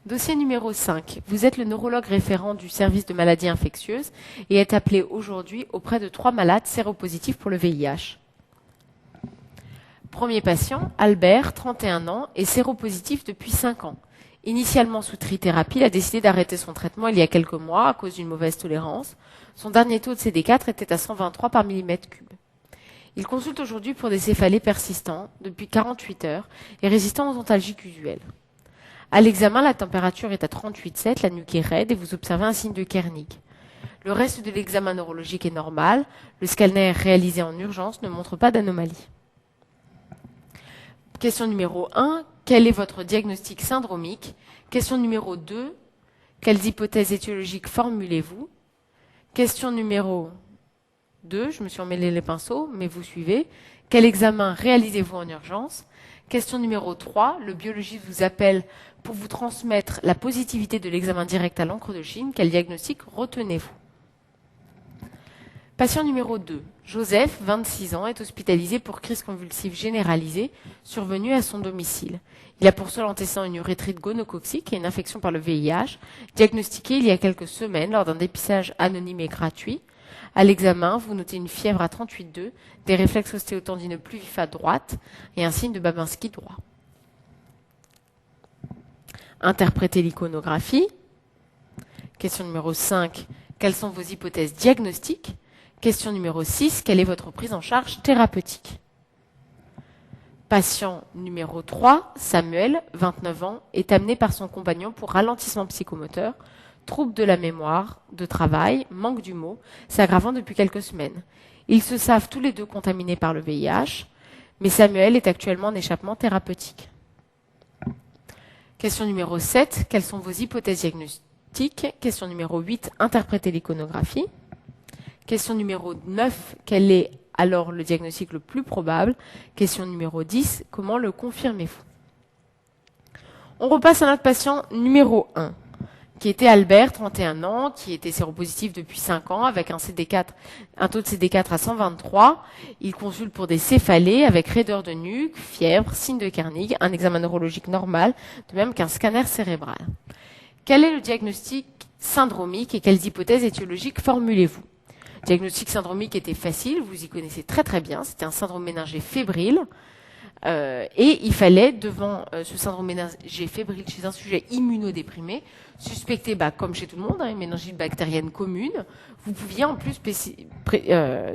Dossier numéro 5. Vous êtes le neurologue référent du service de maladies infectieuses et êtes appelé aujourd'hui auprès de 3 malades séropositifs pour le VIH. Premier patient, Albert, 31 ans, est séropositif depuis 5 ans. Initialement sous trithérapie, il a décidé d'arrêter son traitement il y a quelques mois à cause d'une mauvaise tolérance. Son dernier taux de CD4 était à 123 par millimètre cube. Il consulte aujourd'hui pour des céphalées persistants depuis 48 heures et résistants aux antalgiques usuels. À l'examen, la température est à 38,7, la nuque est raide et vous observez un signe de Kernig. Le reste de l'examen neurologique est normal. Le scanner réalisé en urgence ne montre pas d'anomalie. Question numéro 1. Quel est votre diagnostic syndromique? Question numéro 2. Quelles hypothèses étiologiques formulez-vous? Question numéro 2. Je me suis emmêlé les pinceaux, mais vous suivez. Quel examen réalisez-vous en urgence? Question numéro 3. Le biologiste vous appelle pour vous transmettre la positivité de l'examen direct à l'encre de Chine. Quel diagnostic retenez-vous? Patient numéro 2. Joseph, 26 ans, est hospitalisé pour crise convulsive généralisée survenue à son domicile. Il a pour seul antécédent une urétrite gonococcique et une infection par le VIH, diagnostiquée il y a quelques semaines lors d'un dépistage anonyme et gratuit. À l'examen, vous notez une fièvre à 38,2, des réflexes ostéotendineux plus vifs à droite et un signe de Babinski droit. Interprétez l'iconographie. Question numéro 5. Quelles sont vos hypothèses diagnostiques? Question numéro 6. Quelle est votre prise en charge thérapeutique? Patient numéro 3. Samuel, 29 ans, est amené par son compagnon pour ralentissement psychomoteur, trouble de la mémoire, de travail, manque du mot, s'aggravant depuis quelques semaines. Ils se savent tous les deux contaminés par le VIH, mais Samuel est actuellement en échappement thérapeutique. Question numéro 7. Quelles sont vos hypothèses diagnostiques? Question numéro 8. Interprétez l'iconographie. Question numéro 9. Quel est alors le diagnostic le plus probable? Question numéro 10. Comment le confirmez-vous? On repasse à notre patient numéro 1, qui était Albert, 31 ans, qui était séropositif depuis 5 ans, avec un taux de CD4 à 123. Il consulte pour des céphalées avec raideur de nuque, fièvre, signe de Kernig, un examen neurologique normal, de même qu'un scanner cérébral. Quel est le diagnostic syndromique et quelles hypothèses étiologiques formulez-vous? Le diagnostic syndromique était facile, vous y connaissez très très bien, c'était un syndrome méningé fébrile. Et il fallait, devant ce syndrome méningé fébrile chez un sujet immunodéprimé, suspecter, comme chez tout le monde, une méningite bactérienne commune. Vous pouviez en plus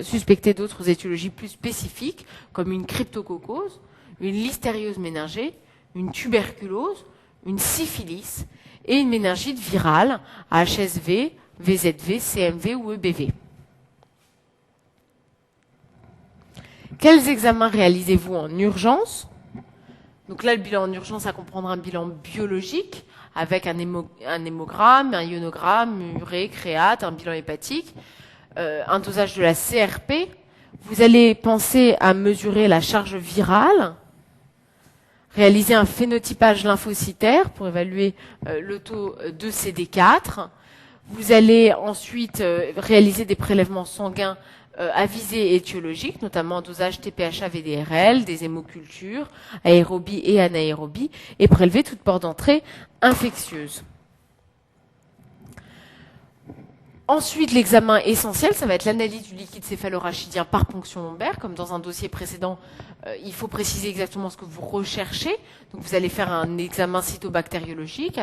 suspecter d'autres étiologies plus spécifiques, comme une cryptococcose, une listériose méningée, une tuberculose, une syphilis et une méningite virale à HSV, VZV, CMV ou EBV. Quels examens réalisez-vous en urgence? Donc là, le bilan en urgence, ça comprendra un bilan biologique avec un hémogramme, un ionogramme, urée, créate, un bilan hépatique, un dosage de la CRP. Vous allez penser à mesurer la charge virale, réaliser un phénotypage lymphocytaire pour évaluer le taux de CD4. Vous allez ensuite réaliser des prélèvements sanguins à visée étiologique, notamment dosage TPHA-VDRL, des hémocultures, aérobie et anaérobie, et prélever toute porte d'entrée infectieuse. Ensuite, l'examen essentiel, ça va être l'analyse du liquide céphalorachidien par ponction lombaire. Comme dans un dossier précédent, il faut préciser exactement ce que vous recherchez. Donc, vous allez faire un examen cytobactériologique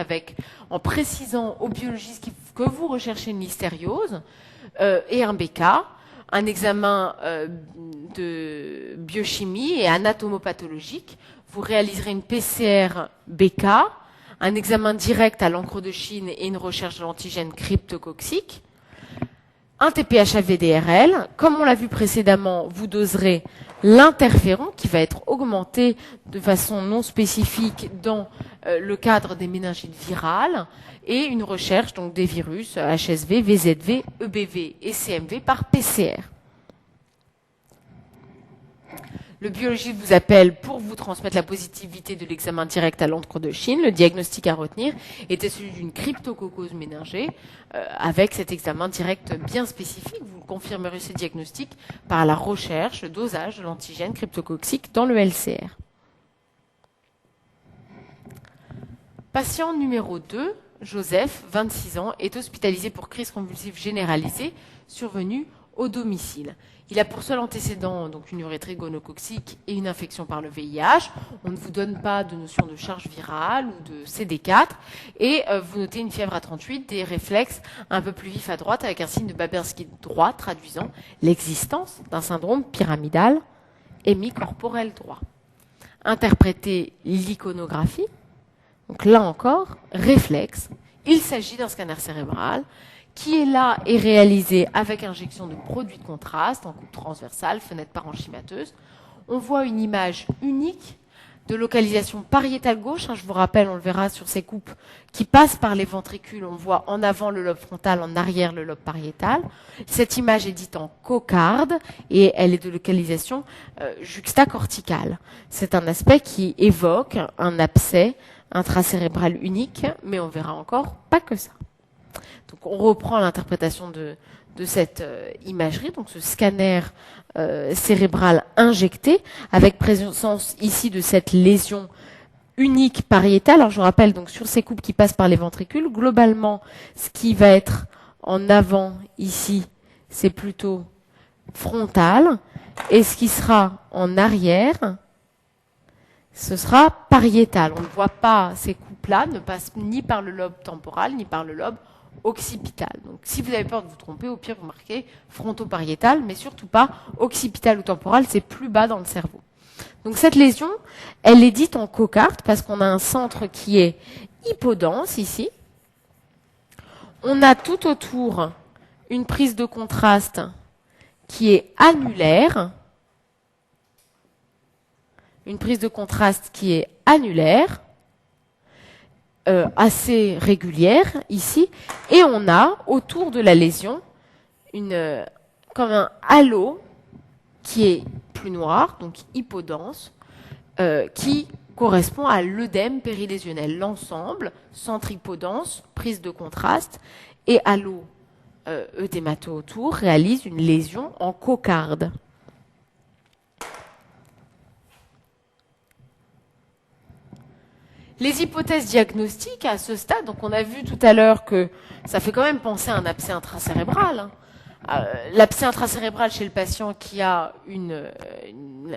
en précisant au biologiste que vous recherchez une listériose et un BK. Un examen de biochimie et anatomopathologique. Vous réaliserez une PCR BK, un examen direct à l'encre de Chine et une recherche de l'antigène cryptococcique. Un TPHA-VDRL. Comme on l'a vu précédemment, vous doserez l'interféron qui va être augmenté de façon non spécifique dans le cadre des méningites virales et une recherche donc des virus HSV, VZV, EBV et CMV par PCR. Le biologiste vous appelle pour vous transmettre la positivité de l'examen direct à l'encre de Chine. Le diagnostic à retenir était celui d'une cryptococcose méningée avec cet examen direct bien spécifique. Vous confirmerez ce diagnostic par la recherche, le dosage de l'antigène cryptococcique dans le LCR. Patient numéro 2, Joseph, 26 ans, est hospitalisé pour crise convulsive généralisée survenue au domicile. Il a pour seul antécédent donc une urétrite gonococcique et une infection par le VIH. On ne vous donne pas de notion de charge virale ou de CD4. Et vous notez une fièvre à 38, des réflexes un peu plus vifs à droite avec un signe de Babinski droit traduisant l'existence d'un syndrome pyramidal hémicorporel droit. Interpréter l'iconographie. Donc là encore, réflexe. Il s'agit d'un scanner cérébral qui est là et réalisé avec injection de produits de contraste en coupe transversale, fenêtre parenchymateuse. On voit une image unique de localisation pariétale gauche. Je vous rappelle, on le verra sur ces coupes qui passent par les ventricules. On voit en avant le lobe frontal, en arrière le lobe pariétal. Cette image est dite en cocarde et elle est de localisation juxtacorticale. C'est un aspect qui évoque un abcès intracérébral unique, mais on verra encore pas que ça. Donc on reprend l'interprétation de cette imagerie, donc ce scanner cérébral injecté, avec présence ici de cette lésion unique pariétale. Alors je vous rappelle, donc sur ces coupes qui passent par les ventricules, globalement, ce qui va être en avant ici, c'est plutôt frontal, et ce qui sera en arrière, ce sera pariétal. On ne voit pas ces coupes-là, ne passent ni par le lobe temporal, ni par le lobe occipital. Donc, si vous avez peur de vous tromper, au pire, vous marquez fronto-pariétal, mais surtout pas occipital ou temporal, c'est plus bas dans le cerveau. Donc, cette lésion, elle est dite en cocarde parce qu'on a un centre qui est hypodense ici. On a tout autour une prise de contraste qui est annulaire. Une prise de contraste qui est annulaire. Assez régulière ici, et on a autour de la lésion comme un halo qui est plus noir, donc hypodense, qui correspond à l'œdème périlésionnel. L'ensemble, centre hypodense, prise de contraste, et halo œdémateux autour, réalise une lésion en cocarde. Les hypothèses diagnostiques à ce stade, donc on a vu tout à l'heure que ça fait quand même penser à un abcès intracérébral. L'abcès intracérébral chez le patient qui a une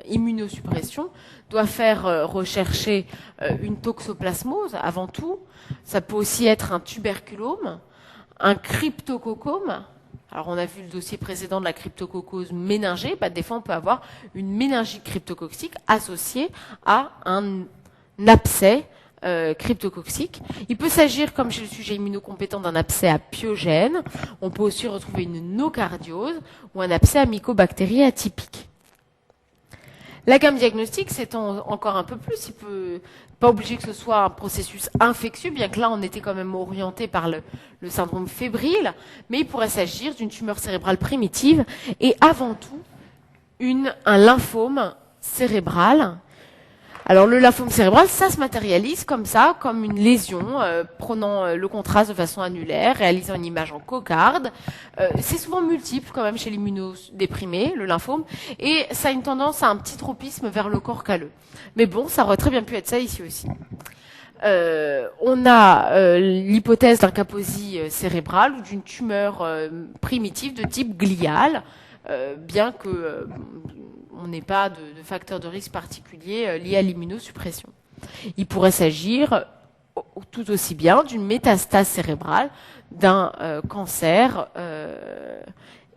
immunosuppression doit faire rechercher une toxoplasmose avant tout. Ça peut aussi être un tuberculome, un cryptococome. Alors on a vu le dossier précédent de la cryptococose méningée. Des fois on peut avoir une méningite cryptococcique associée à un abcès cryptococcique. Il peut s'agir, comme chez le sujet immunocompétent, d'un abcès à pyogène. On peut aussi retrouver une nocardiose ou un abcès à mycobactéries atypique. La gamme diagnostique s'étend encore un peu plus. Il peut pas obligé que ce soit un processus infectieux, bien que là on était quand même orienté par le syndrome fébrile, mais il pourrait s'agir d'une tumeur cérébrale primitive et avant tout un lymphome cérébral. Alors le lymphome cérébral, ça se matérialise comme ça, comme une lésion, prenant le contraste de façon annulaire, réalisant une image en cocarde. C'est souvent multiple quand même chez l'immunodéprimé, le lymphome, et ça a une tendance à un petit tropisme vers le corps calleux. Mais bon, ça aurait très bien pu être ça ici aussi. On a l'hypothèse d'un kaposie cérébral ou d'une tumeur primitive de type glial, bien que on n'ait pas de facteur de risque particulier lié à l'immunosuppression. Il pourrait s'agir tout aussi bien d'une métastase cérébrale, d'un cancer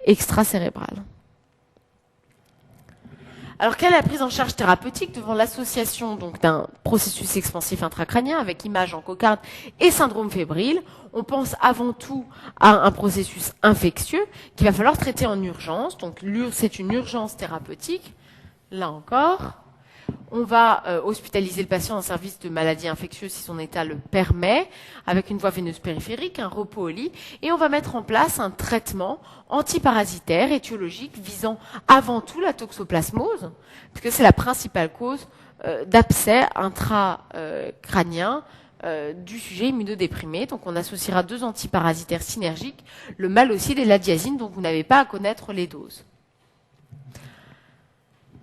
extracérébral. Alors, quelle est la prise en charge thérapeutique devant l'association donc d'un processus expansif intracrânien avec image en cocarde et syndrome fébrile? On pense avant tout à un processus infectieux qu'il va falloir traiter en urgence. Donc, c'est une urgence thérapeutique. Là encore, on va hospitaliser le patient en service de maladie infectieuse si son état le permet, avec une voie veineuse périphérique, un repos au lit, et on va mettre en place un traitement antiparasitaire étiologique visant avant tout la toxoplasmose, parce que c'est la principale cause d'abcès intracrânien du sujet immunodéprimé. Donc on associera 2 antiparasitaires synergiques, le malocide et la diazine, dont vous n'avez pas à connaître les doses.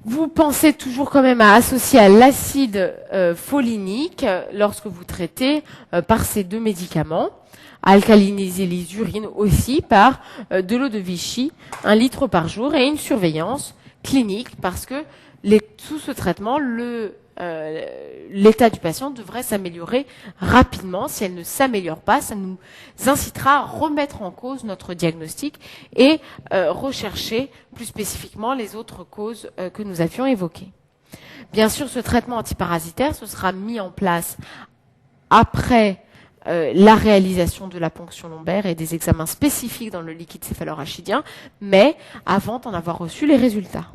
Vous pensez toujours quand même à associer à l'acide folinique lorsque vous traitez par ces deux médicaments. À alcaliniser les urines aussi par de l'eau de Vichy, 1 litre par jour, et une surveillance clinique parce que sous ce traitement, l'état du patient devrait s'améliorer rapidement. Si elle ne s'améliore pas, ça nous incitera à remettre en cause notre diagnostic et rechercher plus spécifiquement les autres causes que nous avions évoquées. Bien sûr, ce traitement antiparasitaire, ce sera mis en place après la réalisation de la ponction lombaire et des examens spécifiques dans le liquide céphalorachidien, mais avant d'en avoir reçu les résultats.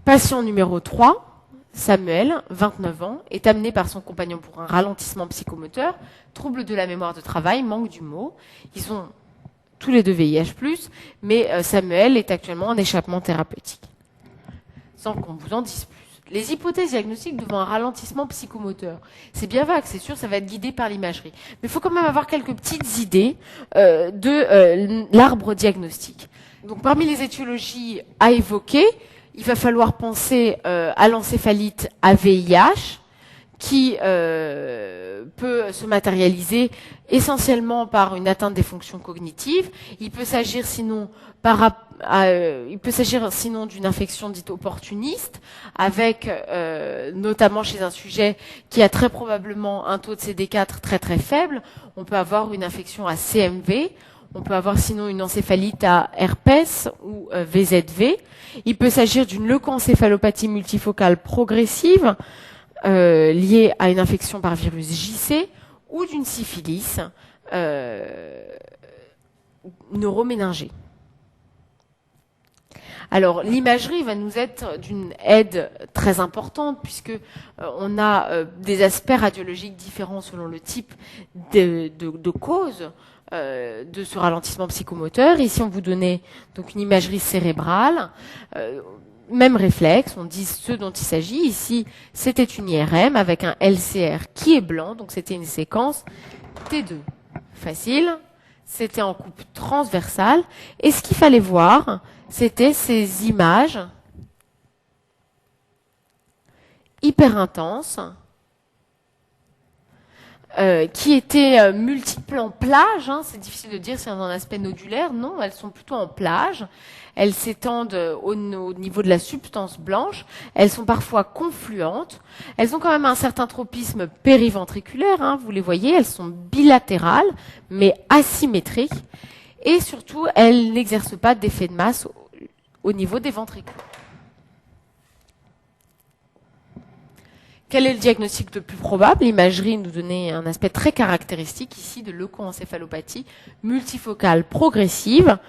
Patient numéro 3, Samuel, 29 ans, est amené par son compagnon pour un ralentissement psychomoteur, trouble de la mémoire de travail, manque du mot. Ils ont tous les deux VIH+, mais Samuel est actuellement en échappement thérapeutique. Sans qu'on vous en dise plus. Les hypothèses diagnostiques devant un ralentissement psychomoteur. C'est bien vague, c'est sûr, ça va être guidé par l'imagerie. Mais il faut quand même avoir quelques petites idées de l'arbre diagnostique. Donc, parmi les étiologies à évoquer, il va falloir penser à l'encéphalite à VIH, qui peut se matérialiser essentiellement par une atteinte des fonctions cognitives. Il peut s'agir sinon d'une infection dite opportuniste, avec notamment chez un sujet qui a très probablement un taux de CD4 très très faible. On peut avoir une infection à CMV. On peut avoir sinon une encéphalite à herpès ou VZV. Il peut s'agir d'une leucoencéphalopathie multifocale progressive liée à une infection par virus JC ou d'une syphilis neuroméningée. Alors, l'imagerie va nous être d'une aide très importante puisque on a des aspects radiologiques différents selon le type de cause de ce ralentissement psychomoteur. Ici, on vous donnait donc une imagerie cérébrale, même réflexe, on dit ce dont il s'agit. Ici, c'était une IRM avec un LCR qui est blanc, donc c'était une séquence T2. Facile, c'était en coupe transversale. Et ce qu'il fallait voir, c'était ces images hyper intenses qui étaient multiples en plage. C'est difficile de dire si elles ont un aspect nodulaire. Non, elles sont plutôt en plage. Elles s'étendent au niveau de la substance blanche. Elles sont parfois confluentes. Elles ont quand même un certain tropisme périventriculaire. Vous les voyez, elles sont bilatérales, mais asymétriques. Et surtout, elles n'exercent pas d'effet de masse au niveau des ventricules. Quel est le diagnostic le plus probable? L'imagerie nous donnait un aspect très caractéristique ici de leucoencéphalopathie multifocale progressive.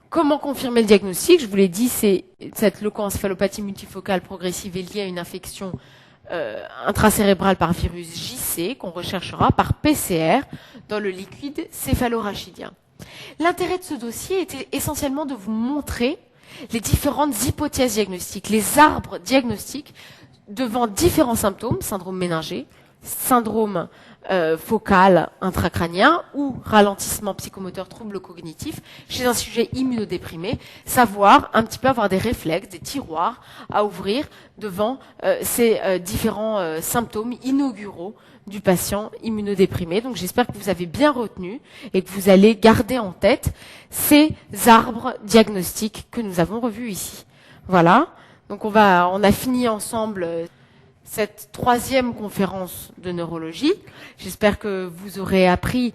Comment confirmer le diagnostic? Je vous l'ai dit, cette leucoencéphalopathie multifocale progressive est liée à une infection intracérébrale par virus JC qu'on recherchera par PCR dans le liquide céphalorachidien. L'intérêt de ce dossier était essentiellement de vous montrer les différentes hypothèses diagnostiques, les arbres diagnostiques devant différents symptômes, syndrome méningé, syndrome focal intracrânien ou ralentissement psychomoteur, trouble cognitif, chez un sujet immunodéprimé, savoir un petit peu avoir des réflexes, des tiroirs à ouvrir devant ces différents symptômes inauguraux du patient immunodéprimé. Donc j'espère que vous avez bien retenu et que vous allez garder en tête ces arbres diagnostiques que nous avons revus ici. Voilà. Donc on a fini ensemble cette 3e conférence de neurologie. J'espère que vous aurez appris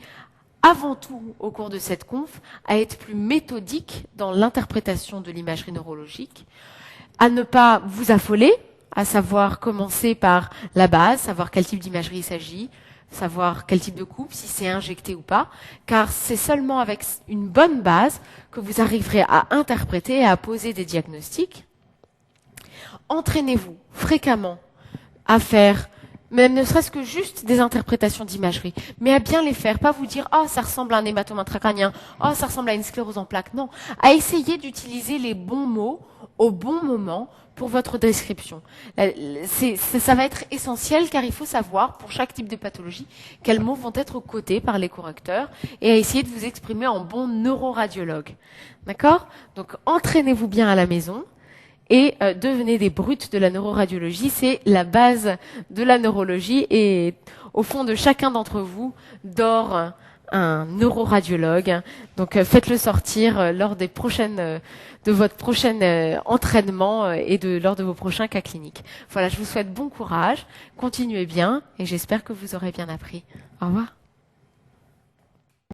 avant tout au cours de cette conf à être plus méthodique dans l'interprétation de l'imagerie neurologique, à ne pas vous affoler, à savoir commencer par la base, savoir quel type d'imagerie il s'agit, savoir quel type de coupe, si c'est injecté ou pas, car c'est seulement avec une bonne base que vous arriverez à interpréter et à poser des diagnostics. Entraînez-vous fréquemment à faire même ne serait-ce que juste des interprétations d'imagerie, mais à bien les faire, pas vous dire « Oh, ça ressemble à un hématome intracrânien, oh, ça ressemble à une sclérose en plaques ». Non, à essayer d'utiliser les bons mots au bon moment pour votre description. Ça va être essentiel car il faut savoir, pour chaque type de pathologie, quels mots vont être cotés par les correcteurs et à essayer de vous exprimer en bon neuroradiologue. D'accord? Donc, entraînez-vous bien à la maison. Et devenez des brutes de la neuroradiologie, c'est la base de la neurologie et au fond de chacun d'entre vous dort un neuroradiologue. Donc faites-le sortir lors des prochaines, de votre prochain entraînement et lors de vos prochains cas cliniques. Voilà, je vous souhaite bon courage, continuez bien et j'espère que vous aurez bien appris. Au revoir.